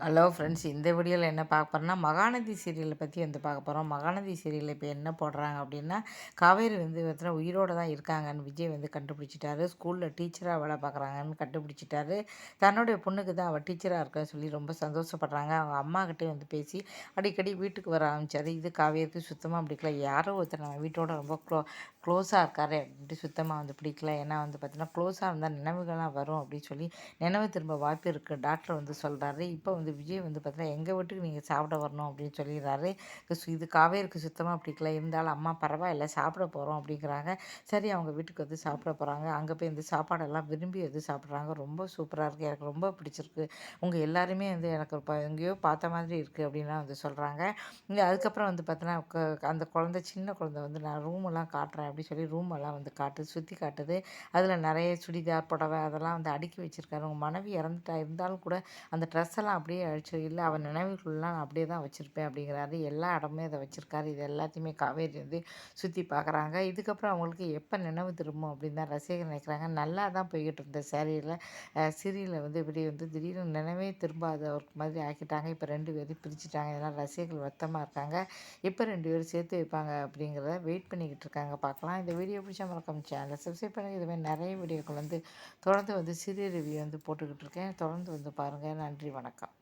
Hello friends, இந்த வீடியோவில் என்ன பார்க்க போகிறோம்னா மகாநதி சீரியலை பற்றி வந்து பார்க்க போகிறோம். மகாநதி சீரியலில் இப்போ என்ன போடுறாங்க அப்படின்னா, காவேரி வந்து பார்த்தீங்கன்னா உயிரோடு தான் இருக்காங்கன்னு விஜய் வந்து கண்டுபிடிச்சிட்டாரு. ஸ்கூலில் டீச்சராக வேலை பார்க்குறாங்கன்னு கண்டுபிடிச்சிட்டாரு. தன்னுடைய பொண்ணுக்கு தான் அவள் டீச்சராக இருக்க சொல்லி ரொம்ப சந்தோஷப்படுறாங்க. அவங்க அம்மாக்கிட்டே வந்து பேசி அடிக்கடி வீட்டுக்கு வர ஆரம்பித்தார். இது காவேரிக்கு சுத்தமாக பிடிக்கல. யாரோ ஒருத்தர் நம்ம வீட்டோட ரொம்ப க்ளோஸாக இருக்காரு அப்படின்ட்டு சுத்தமாக வந்து பிடிக்கல. ஏன்னா வந்து பார்த்தீங்கன்னா க்ளோஸாக இருந்தால் நினைவுகள்லாம் வரும் அப்படின்னு சொல்லி நினைவு திரும்ப வாய்ப்பு இருக்குது டாக்டர் வந்து சொல்கிறாரு. இப்போ வந்து விஜய் வந்து பார்த்தீங்கன்னா எங்கள் வீட்டுக்கு நீங்கள் சாப்பிட வரணும் அப்படின்னு சொல்லிடுறாரு. இது காவேரிக்கு சுத்தமாக பிடிக்கல. இருந்தாலும் அம்மா பரவாயில்ல சாப்பிட போகிறோம் அப்படிங்கிறாங்க. சரி, அவங்க வீட்டுக்கு வந்து சாப்பிட போகிறாங்க. அங்கே போய் இந்த சாப்பாடெல்லாம் விரும்பி வந்து சாப்பிட்றாங்க. ரொம்ப சூப்பராக இருக்குது, எனக்கு ரொம்ப பிடிச்சிருக்கு. உங்கள் எல்லாருமே வந்து எனக்கு எங்கேயோ பார்த்த மாதிரி இருக்குது அப்படின்லாம் வந்து சொல்கிறாங்க. இங்கே அதுக்கப்புறம் வந்து பார்த்தோன்னா அந்த குழந்தை சின்ன குழந்தை வந்து நான் ரூமெல்லாம் காட்டுறேன் அப்படின்னு சொல்லி ரூமெல்லாம் வந்து சுற்றி காட்டுது. அதில் நிறைய சுடிதார் புடவை அதெல்லாம் வந்து அடுக்கி வச்சுருக்காரு. உங்கள் மனைவி இறந்துட்டா இருந்தாலும் கூட அந்த ட்ரெஸ் எல்லாம் அப்படியே அழிச்சு இல்லை அவன் நினைவுகள்லாம் நான் அப்படியே தான் வச்சுருப்பேன் அப்படிங்கிறாரு. எல்லா இடமே அதை வச்சுருக்காரு. இது எல்லாத்தையுமே காவேரி வந்து சுற்றி பார்க்குறாங்க. இதுக்கப்புறம் அவங்களுக்கு எப்போ நினைவு திரும்பும் அப்படின்னு தான் ரசிகர் நினைக்கிறாங்க. நல்லா தான் போய்கிட்டு இருந்த சீரியலில் வந்து இப்படி வந்து திடீர்னு நினைவே திரும்பாத ஒரு மாதிரி ஆக்கிட்டாங்க. இப்போ 2 பேரையும் பிரிச்சுட்டாங்க. இதனால் ரசிகர்கள் வருத்தமாக இருக்காங்க. எப்போ 2 பேரும் சேர்த்து வைப்பாங்க அப்படிங்கிறத வெயிட் பண்ணிக்கிட்டு இருக்காங்க. பார்க்கலாம். இந்த வீடியோ பிடிச்சா மறக்காம சேனலை சப்ஸ்கிரைப் பண்ணுங்கள். இதுமாதிரி நிறைய வீடியோக்கள் வந்து தொடர்ந்து வந்து சீரியல் ரிவ்யூ வந்து போட்டுக்கிட்டு இருக்கேன். தொடர்ந்து வந்து பாருங்கள். நன்றி, வணக்கம்.